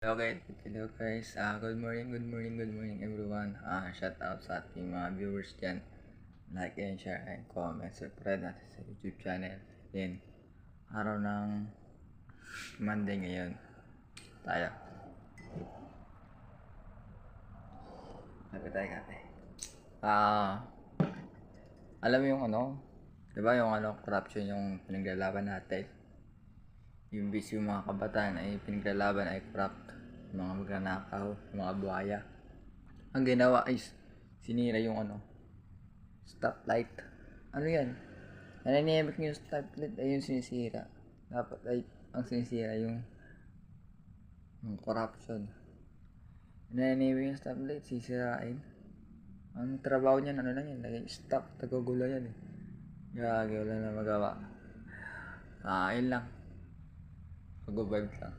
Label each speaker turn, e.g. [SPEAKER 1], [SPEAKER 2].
[SPEAKER 1] Okay, hello guys. Good morning everyone. Shout out sa ating mga viewers dyan. Like and share and comment. Subscribe natin sa YouTube channel. Then, araw ng Monday ngayon. Tayo. Kape. Alam mo yung diba yung corruption yung pinaglalaban natin. Yung busy yung mga kabataan ay pinaglalaban ay corrupt. Mga magnanakaw, mga buhaya. Ang ginawa ay sinira yung stoplight. Ano yan? Nananimik yung stoplight ay yung sinisira. Dapat ay ang sinisira yung corruption. Nananimik yung stoplight, sisirain. Ang trabaho niyan, lang yan, stop, tagugulo yan eh. Gagi, wala na magawa. Yun lang. Mag-vibe lang.